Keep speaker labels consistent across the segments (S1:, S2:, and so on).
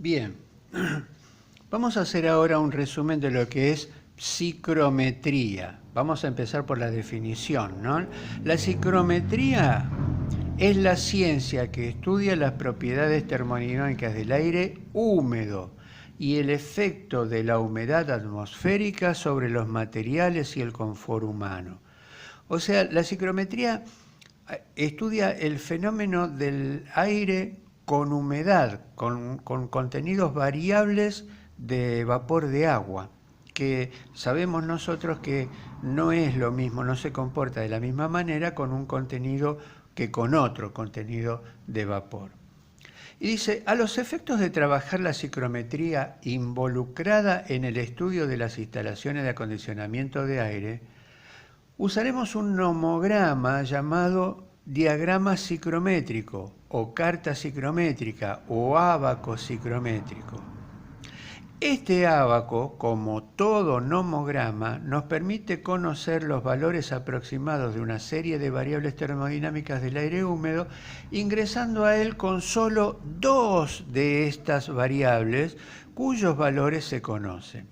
S1: Bien, vamos a hacer ahora un resumen de lo que es psicometría. Vamos a empezar por la definición, ¿no? La psicometría es la ciencia que estudia las propiedades termodinámicas del aire húmedo y el efecto de la humedad atmosférica sobre los materiales y el confort humano. O sea, la psicometría estudia el fenómeno del aire con humedad, con contenidos variables de vapor de agua, que sabemos nosotros que no es lo mismo, no se comporta de la misma manera con un contenido que con otro contenido de vapor. Y dice, a los efectos de trabajar la psicometría involucrada en el estudio de las instalaciones de acondicionamiento de aire, usaremos un nomograma llamado diagrama psicométrico o carta psicométrica o ábaco psicométrico. Este ábaco, como todo nomograma, nos permite conocer los valores aproximados de una serie de variables termodinámicas del aire húmedo, ingresando a él con solo dos de estas variables, cuyos valores se conocen.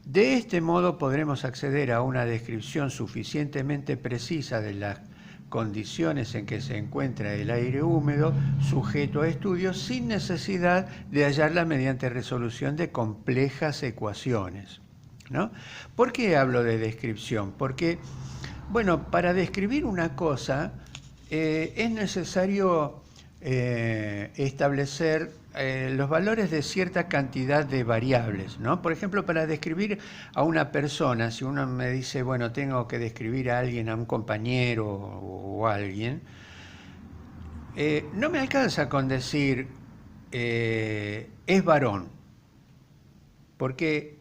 S1: De este modo podremos acceder a una descripción suficientemente precisa de las condiciones en que se encuentra el aire húmedo sujeto a estudio sin necesidad de hallarla mediante resolución de complejas ecuaciones, ¿no? ¿Por qué hablo de descripción? Porque, bueno, para describir una cosa es necesario establecer los valores de cierta cantidad de variables, ¿no? Por ejemplo, para describir a una persona, si uno me dice, bueno, tengo que describir a alguien, a un compañero o a alguien, no me alcanza con decir es varón, porque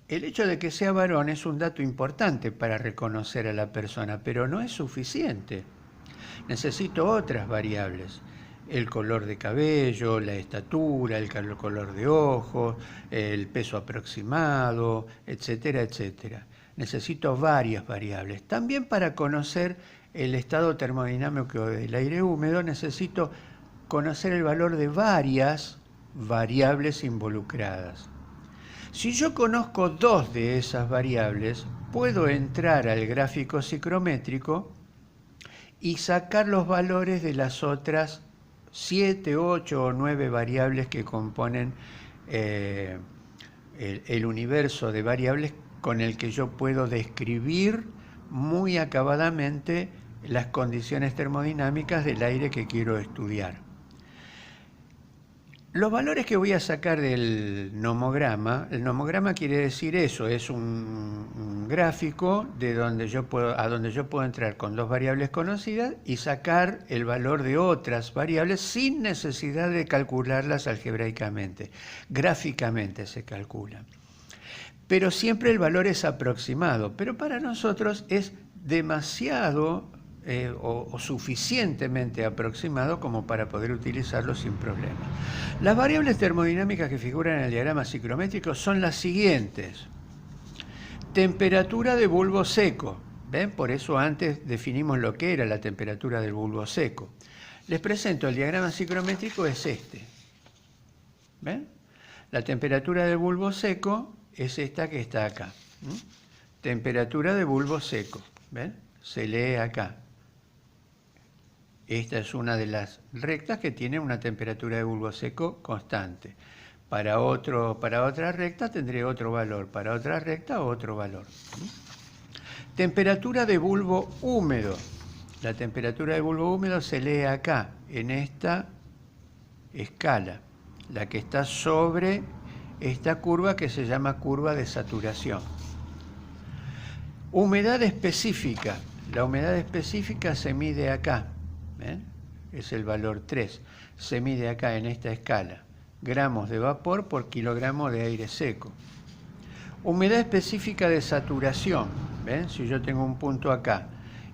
S1: el hecho de que sea varón es un dato importante para reconocer a la persona, pero no es suficiente. Necesito otras variables. El color de cabello, la estatura, el color de ojos, el peso aproximado, etcétera, etcétera. Necesito varias variables. También para conocer el estado termodinámico del aire húmedo necesito conocer el valor de varias variables involucradas. Si yo conozco dos de esas variables, puedo entrar al gráfico psicométrico y sacar los valores de las otras 7, 8 o 9 variables que componen el universo de variables con el que yo puedo describir muy acabadamente las condiciones termodinámicas del aire que quiero estudiar. Los valores que voy a sacar del nomograma, el nomograma quiere decir eso, es un gráfico de donde a donde yo puedo entrar con dos variables conocidas y sacar el valor de otras variables sin necesidad de calcularlas algebraicamente. Gráficamente se calcula. Pero siempre el valor es aproximado, pero para nosotros es demasiado o suficientemente aproximado como para poder utilizarlo sin problema. Las variables termodinámicas que figuran en el diagrama psicométrico son las siguientes. Temperatura de bulbo seco. ¿Ven? Por eso antes definimos lo que era la temperatura del bulbo seco. Les presento el diagrama psicométrico, es este. ¿Ven? La temperatura del bulbo seco es esta que está acá. Temperatura de bulbo seco. ¿Ven? Se lee acá. Esta es una de las rectas que tiene una temperatura de bulbo seco constante. Para otra recta tendré otro valor, para otra recta otro valor. Temperatura de bulbo húmedo. La temperatura de bulbo húmedo se lee acá, en esta escala, la que está sobre esta curva que se llama curva de saturación. Humedad específica. La humedad específica se mide acá. ¿Ven? Es el valor 3. Se mide acá en esta escala. Gramos de vapor por kilogramo de aire seco. Humedad específica de saturación. ¿Ven? Si yo tengo un punto acá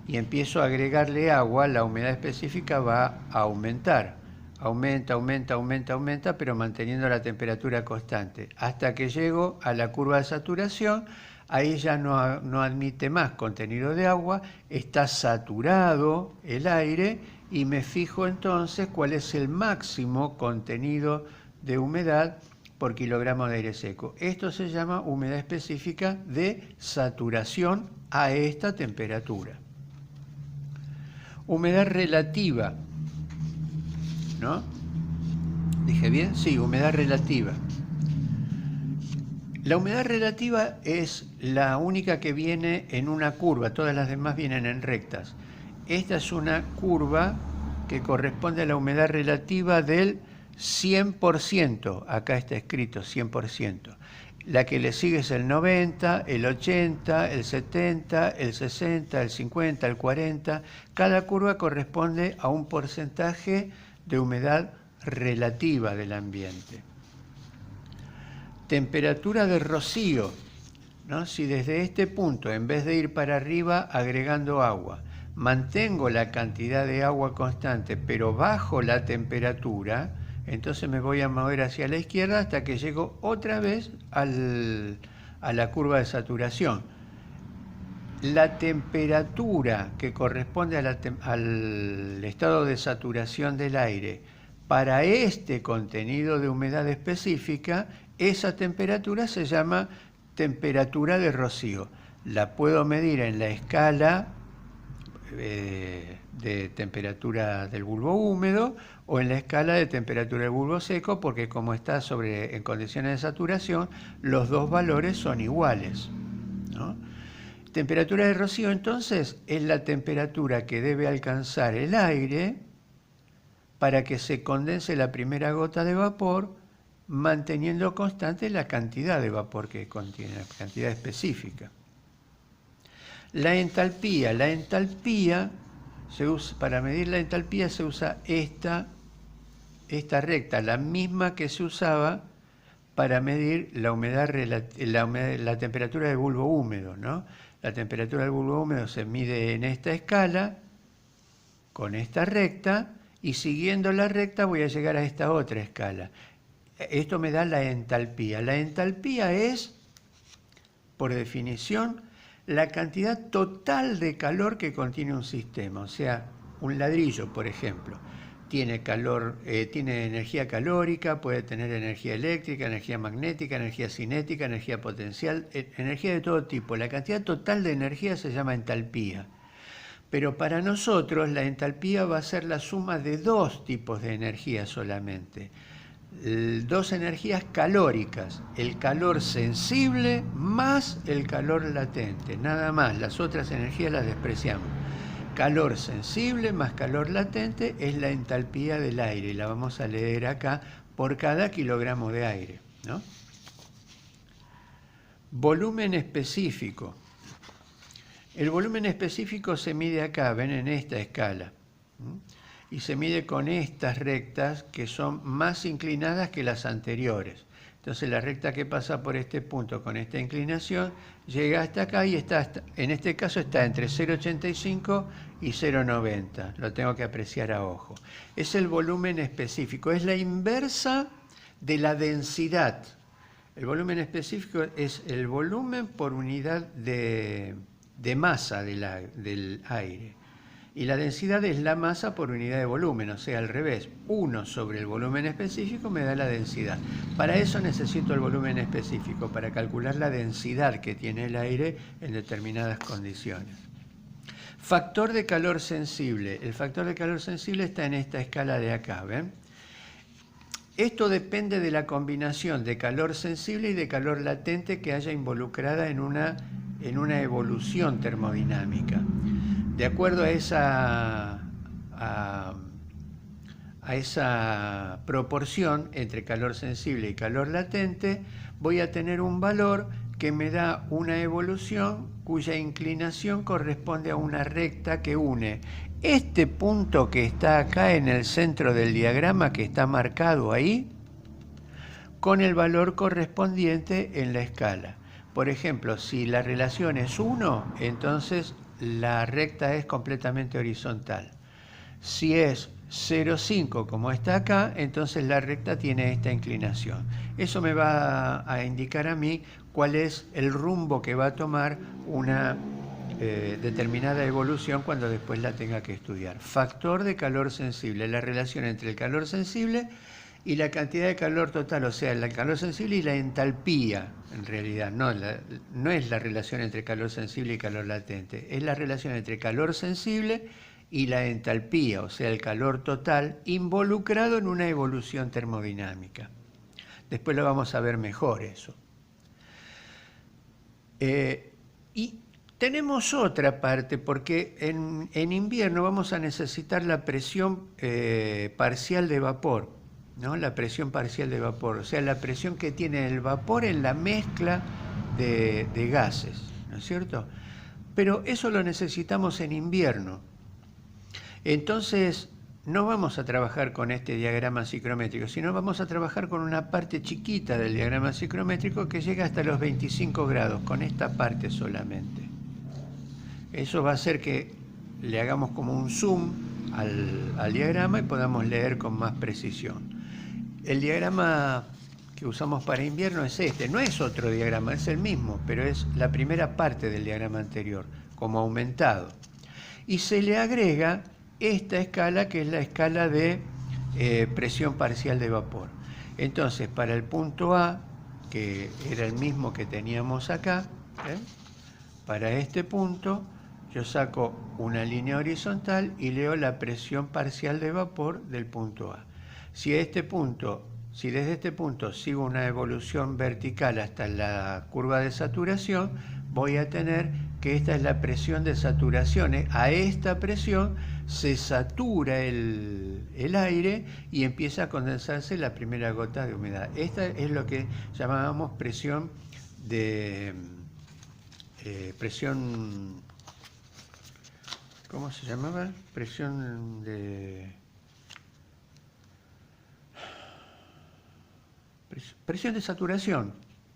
S1: y empiezo a agregarle agua, la humedad específica va a aumentar. Aumenta, aumenta, aumenta, aumenta, pero manteniendo la temperatura constante. Hasta que llego a la curva de saturación, ahí ya no admite más contenido de agua, está saturado el aire y me fijo entonces cuál es el máximo contenido de humedad por kilogramo de aire seco. Esto se llama humedad específica de saturación a esta temperatura. Humedad relativa, ¿no? ¿Dije bien? Sí, humedad relativa. La humedad relativa es la única que viene en una curva, todas las demás vienen en rectas. Esta es una curva que corresponde a la humedad relativa del 100%, acá está escrito 100%. La que le sigue es el 90, el 80, el 70, el 60, el 50, el 40. Cada curva corresponde a un porcentaje de humedad relativa del ambiente. Temperatura de rocío, ¿no? Si desde este punto, en vez de ir para arriba agregando agua, mantengo la cantidad de agua constante, pero bajo la temperatura, entonces me voy a mover hacia la izquierda hasta que llego otra vez a la curva de saturación. La temperatura que corresponde al estado de saturación del aire para este contenido de humedad específica, esa temperatura se llama temperatura de rocío. La puedo medir en la escala de temperatura del bulbo húmedo o en la escala de temperatura del bulbo seco, porque como está en condiciones de saturación, los dos valores son iguales, ¿no? Temperatura de rocío, entonces, es la temperatura que debe alcanzar el aire para que se condense la primera gota de vapor, manteniendo constante la cantidad de vapor que contiene, la cantidad específica. La entalpía se usa, para medir la entalpía se usa esta recta, la misma que se usaba para medir la temperatura del bulbo húmedo, ¿no? La temperatura del bulbo húmedo se mide en esta escala, con esta recta, y siguiendo la recta voy a llegar a esta otra escala. Esto me da la entalpía. La entalpía es, por definición, la cantidad total de calor que contiene un sistema. O sea, un ladrillo, por ejemplo, tiene energía calórica, puede tener energía eléctrica, energía magnética, energía cinética, energía potencial, energía de todo tipo. La cantidad total de energía se llama entalpía. Pero para nosotros la entalpía va a ser la suma de dos tipos de energía solamente. Dos energías calóricas, el calor sensible más el calor latente, nada más, las otras energías las despreciamos. Calor sensible más calor latente es la entalpía del aire, y la vamos a leer acá por cada kilogramo de aire, ¿no? Volumen específico. El volumen específico se mide acá, ven, en esta escala, y se mide con estas rectas que son más inclinadas que las anteriores. Entonces la recta que pasa por este punto con esta inclinación llega hasta acá y en este caso está entre 0,85 y 0,90. Lo tengo que apreciar a ojo. Es el volumen específico, es la inversa de la densidad. El volumen específico es el volumen por unidad de masa del aire. Y la densidad es la masa por unidad de volumen, o sea, al revés. 1 sobre el volumen específico me da la densidad. Para eso necesito el volumen específico, para calcular la densidad que tiene el aire en determinadas condiciones. Factor de calor sensible. El factor de calor sensible está en esta escala de acá, ¿ven? Esto depende de la combinación de calor sensible y de calor latente que haya involucrada en una evolución termodinámica. De acuerdo a esa proporción entre calor sensible y calor latente, voy a tener un valor que me da una evolución cuya inclinación corresponde a una recta que une este punto que está acá en el centro del diagrama, que está marcado ahí, con el valor correspondiente en la escala. Por ejemplo, si la relación es 1, entonces la recta es completamente horizontal. Si es 0,5 como está acá, entonces la recta tiene esta inclinación. Eso me va a indicar a mí cuál es el rumbo que va a tomar una determinada evolución cuando después la tenga que estudiar. Factor de calor sensible, la relación entre el calor sensible y la cantidad de calor total, o sea, el calor sensible y la entalpía, en realidad. No es la relación entre calor sensible y calor latente, es la relación entre calor sensible y la entalpía, o sea, el calor total involucrado en una evolución termodinámica. Después lo vamos a ver mejor eso. Y tenemos otra parte, porque en invierno vamos a necesitar la presión parcial de vapor, ¿no? La presión parcial de vapor, o sea, la presión que tiene el vapor en la mezcla de gases, ¿no es cierto? Pero eso lo necesitamos en invierno. Entonces, no vamos a trabajar con este diagrama ciclométrico, sino vamos a trabajar con una parte chiquita del diagrama ciclométrico que llega hasta los 25 grados, con esta parte solamente. Eso va a hacer que le hagamos como un zoom al diagrama y podamos leer con más precisión. El diagrama que usamos para invierno es este, no es otro diagrama, es el mismo, pero es la primera parte del diagrama anterior, como aumentado. Y se le agrega esta escala, que es la escala de presión parcial de vapor. Entonces, para el punto A, que era el mismo que teníamos acá, para este punto, yo saco una línea horizontal y leo la presión parcial de vapor del punto A. Si desde este punto sigo una evolución vertical hasta la curva de saturación, voy a tener que esta es la presión de saturación. A esta presión se satura el aire y empieza a condensarse la primera gota de humedad. Esta es lo que llamábamos presión de... ¿cómo se llamaba? Presión de saturación,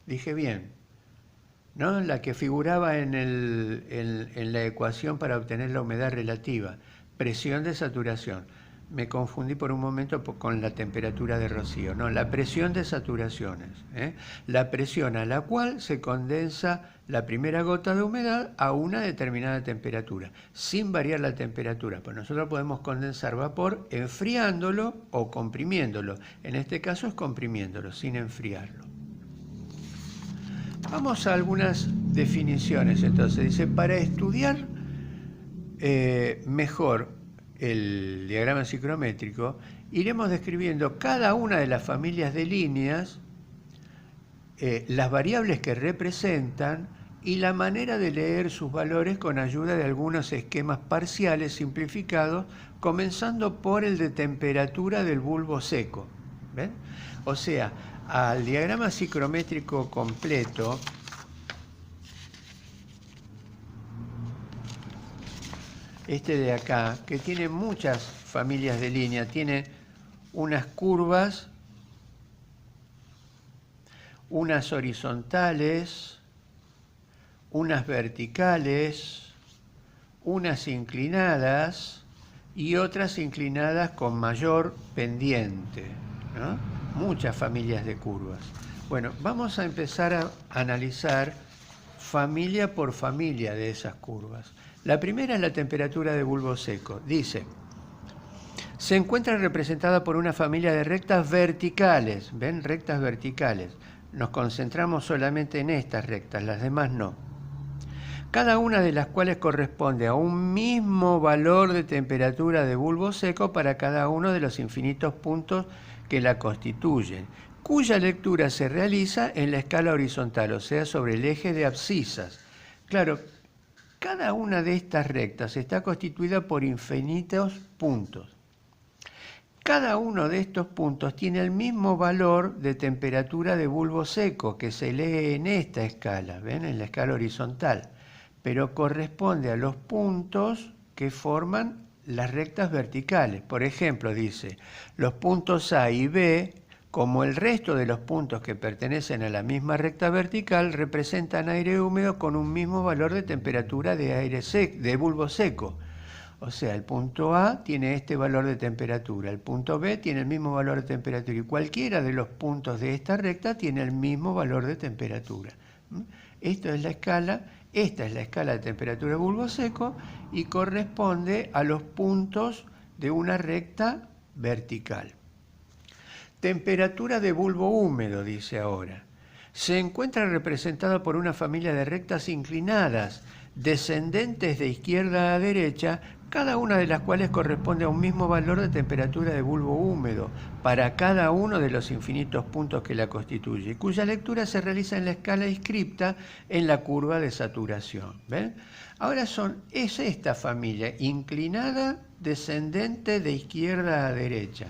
S1: dije bien, ¿no? La que figuraba en la ecuación para obtener la humedad relativa, presión de saturación. Me confundí por un momento con la temperatura de rocío. No, la presión de saturaciones, la presión a la cual se condensa la primera gota de humedad a una determinada temperatura, sin variar la temperatura. Pues nosotros podemos condensar vapor enfriándolo o comprimiéndolo. En este caso es comprimiéndolo, sin enfriarlo. Vamos a algunas definiciones. Entonces dice, para estudiar mejor el diagrama ciclométrico, iremos describiendo cada una de las familias de líneas, las variables que representan y la manera de leer sus valores con ayuda de algunos esquemas parciales simplificados, comenzando por el de temperatura del bulbo seco. ¿Ven? O sea, al diagrama ciclométrico completo, este de acá, que tiene muchas familias de línea, tiene unas curvas, unas horizontales, unas verticales, unas inclinadas y otras inclinadas con mayor pendiente, ¿no? Muchas familias de curvas. Bueno, vamos a empezar a analizar familia por familia de esas curvas. La primera es la temperatura de bulbo seco. Dice, se encuentra representada por una familia de rectas verticales. ¿Ven? Rectas verticales. Nos concentramos solamente en estas rectas, las demás no. Cada una de las cuales corresponde a un mismo valor de temperatura de bulbo seco para cada uno de los infinitos puntos que la constituyen, cuya lectura se realiza en la escala horizontal, o sea, sobre el eje de abscisas. Claro, cada una de estas rectas está constituida por infinitos puntos. Cada uno de estos puntos tiene el mismo valor de temperatura de bulbo seco que se lee en esta escala, ¿ven? En la escala horizontal, pero corresponde a los puntos que forman las rectas verticales. Por ejemplo, dice, los puntos A y B, como el resto de los puntos que pertenecen a la misma recta vertical, representan aire húmedo con un mismo valor de temperatura de bulbo seco. O sea, el punto A tiene este valor de temperatura, el punto B tiene el mismo valor de temperatura y cualquiera de los puntos de esta recta tiene el mismo valor de temperatura. Esta es la escala de temperatura de bulbo seco y corresponde a los puntos de una recta vertical. Temperatura de bulbo húmedo, dice ahora. Se encuentra representada por una familia de rectas inclinadas, descendentes de izquierda a derecha, cada una de las cuales corresponde a un mismo valor de temperatura de bulbo húmedo para cada uno de los infinitos puntos que la constituye, cuya lectura se realiza en la escala inscripta en la curva de saturación. ¿Ven? Ahora es esta familia, inclinada, descendente de izquierda a derecha.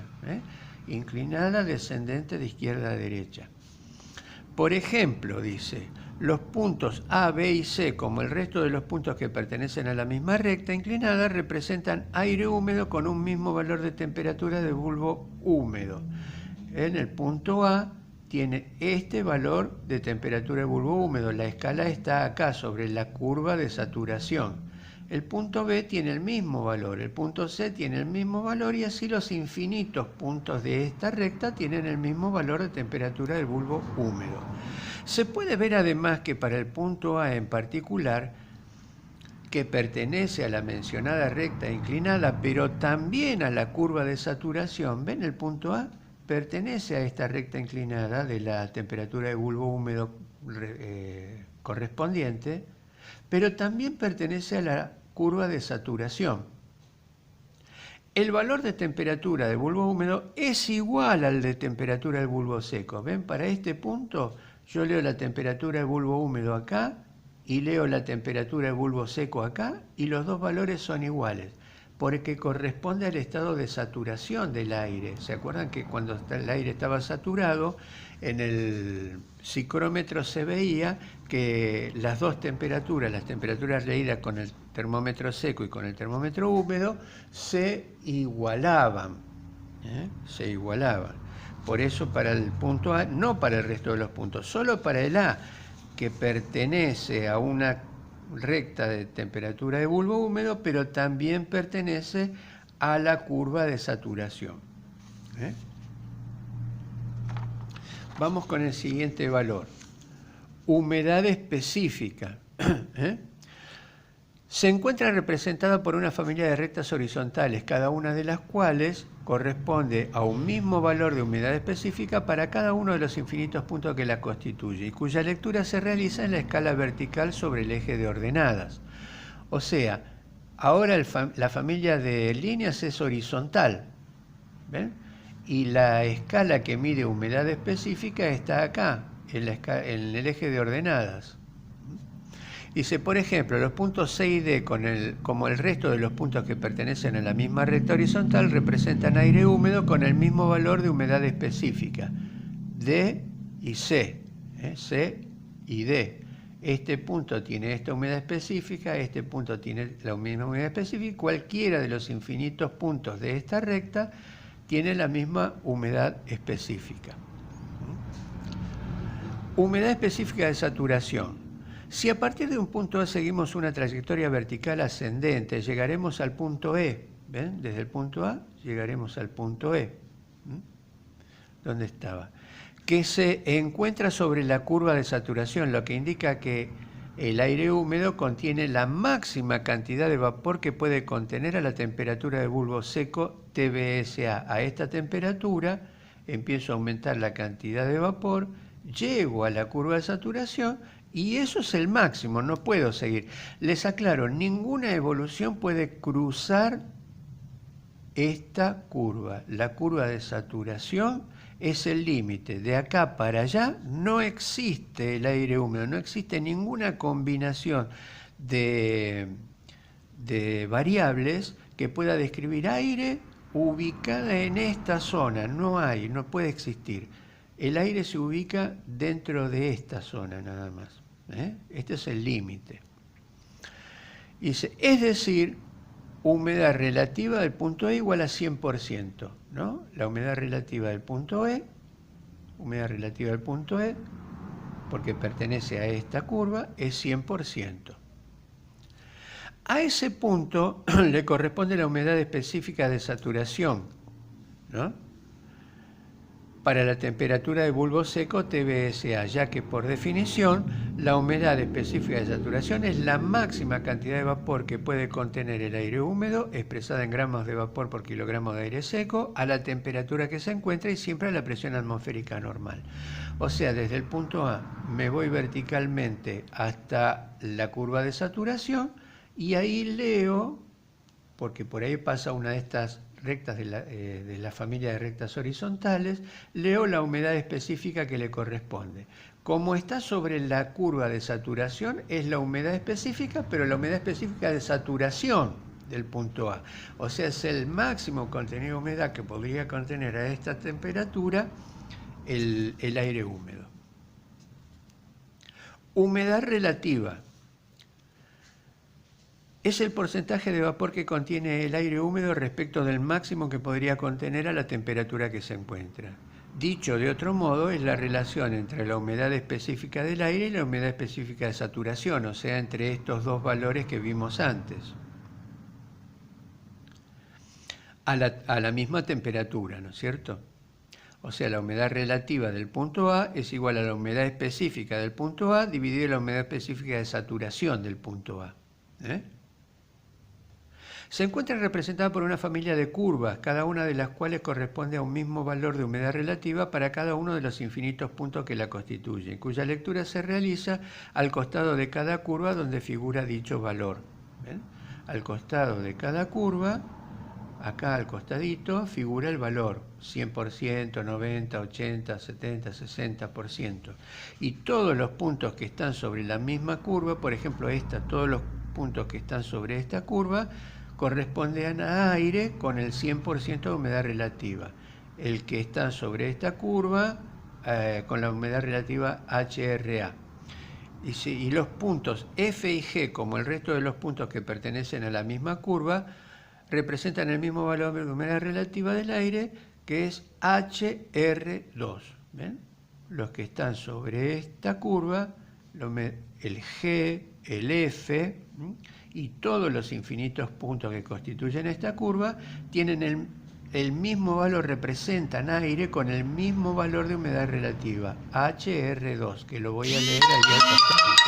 S1: Inclinada, descendente de izquierda a derecha. Por ejemplo, dice, los puntos A, B y C, como el resto de los puntos que pertenecen a la misma recta inclinada, representan aire húmedo con un mismo valor de temperatura de bulbo húmedo. En el punto A tiene este valor de temperatura de bulbo húmedo. La escala está acá sobre la curva de saturación. El punto B tiene el mismo valor, el punto C tiene el mismo valor y así los infinitos puntos de esta recta tienen el mismo valor de temperatura del bulbo húmedo. Se puede ver además que para el punto A en particular, que pertenece a la mencionada recta inclinada, pero también a la curva de saturación, ¿ven el punto A? Pertenece a esta recta inclinada de la temperatura de bulbo húmedo correspondiente, pero también pertenece a la curva de saturación. El valor de temperatura del bulbo húmedo es igual al de temperatura del bulbo seco. ¿Ven? Para este punto yo leo la temperatura del bulbo húmedo acá y leo la temperatura del bulbo seco acá y los dos valores son iguales, porque corresponde al estado de saturación del aire. ¿Se acuerdan que cuando el aire estaba saturado, en el psicrómetro se veía que las dos temperaturas, las temperaturas leídas con el termómetro seco y con el termómetro húmedo, se igualaban? Se igualaban. Por eso para el punto A, no para el resto de los puntos, solo para el A, que pertenece a una recta de temperatura de bulbo húmedo, pero también pertenece a la curva de saturación. Vamos con el siguiente valor. Humedad específica. Se encuentra representada por una familia de rectas horizontales, cada una de las cuales corresponde a un mismo valor de humedad específica para cada uno de los infinitos puntos que la constituye y cuya lectura se realiza en la escala vertical sobre el eje de ordenadas. O sea, ahora la familia de líneas es horizontal. ¿Ven? Y la escala que mide humedad específica está acá, en el eje de ordenadas. Dice, por ejemplo, los puntos C y D, como el resto de los puntos que pertenecen a la misma recta horizontal, representan aire húmedo con el mismo valor de humedad específica. D y C, C y D. Este punto tiene esta humedad específica, este punto tiene la misma humedad específica, cualquiera de los infinitos puntos de esta recta tiene la misma humedad específica. Humedad específica de saturación. Si a partir de un punto A seguimos una trayectoria vertical ascendente, llegaremos al punto E. ¿Ven? Desde el punto A llegaremos al punto E. ¿Dónde estaba? Que se encuentra sobre la curva de saturación, lo que indica que el aire húmedo contiene la máxima cantidad de vapor que puede contener a la temperatura de bulbo seco TBSA. A esta temperatura empiezo a aumentar la cantidad de vapor, llego a la curva de saturación y eso es el máximo, no puedo seguir. Les aclaro, ninguna evolución puede cruzar esta curva. La curva de saturación es el límite. De acá para allá no existe el aire húmedo, no existe ninguna combinación de variables que pueda describir aire ubicada en esta zona. No hay, no puede existir. El aire se ubica dentro de esta zona nada más. Este es el límite. Es decir, humedad relativa del punto E igual a 100%, ¿no? La humedad relativa del punto E, porque pertenece a esta curva, es 100%. A ese punto le corresponde la humedad específica de saturación, ¿no? para la temperatura de bulbo seco TBSA, ya que por definición la humedad específica de saturación es la máxima cantidad de vapor que puede contener el aire húmedo, expresada en gramos de vapor por kilogramo de aire seco, a la temperatura que se encuentra y siempre a la presión atmosférica normal. O sea, desde el punto A me voy verticalmente hasta la curva de saturación y ahí leo, porque por ahí pasa una de estas rectas de la familia de rectas horizontales, leo la humedad específica que le corresponde. Como está sobre la curva de saturación, es la humedad específica, pero la humedad específica de saturación del punto A. O sea, es el máximo contenido de humedad que podría contener a esta temperatura el aire húmedo. Humedad relativa. Es el porcentaje de vapor que contiene el aire húmedo respecto del máximo que podría contener a la temperatura que se encuentra. Dicho de otro modo, es la relación entre la humedad específica del aire y la humedad específica de saturación, o sea, entre estos dos valores que vimos antes. A la misma temperatura, ¿no es cierto? O sea, la humedad relativa del punto A es igual a la humedad específica del punto A dividido la humedad específica de saturación del punto A. Se encuentra representada por una familia de curvas, cada una de las cuales corresponde a un mismo valor de humedad relativa para cada uno de los infinitos puntos que la constituyen, cuya lectura se realiza al costado de cada curva donde figura dicho valor. ¿Ven? Al costado de cada curva, acá al costadito, figura el valor, 100%, 90, 80, 70, 60%. Y todos los puntos que están sobre la misma curva, por ejemplo todos los puntos que están sobre esta curva, corresponden a aire con el 100% de humedad relativa. El que está sobre esta curva con la humedad relativa HRA. Y los puntos F y G, como el resto de los puntos que pertenecen a la misma curva, representan el mismo valor de humedad relativa del aire, que es HR2. ¿Ven? Los que están sobre esta curva, el G, el F y todos los infinitos puntos que constituyen esta curva tienen el mismo valor, representan aire con el mismo valor de humedad relativa, HR2, que lo voy a leer allá al costado.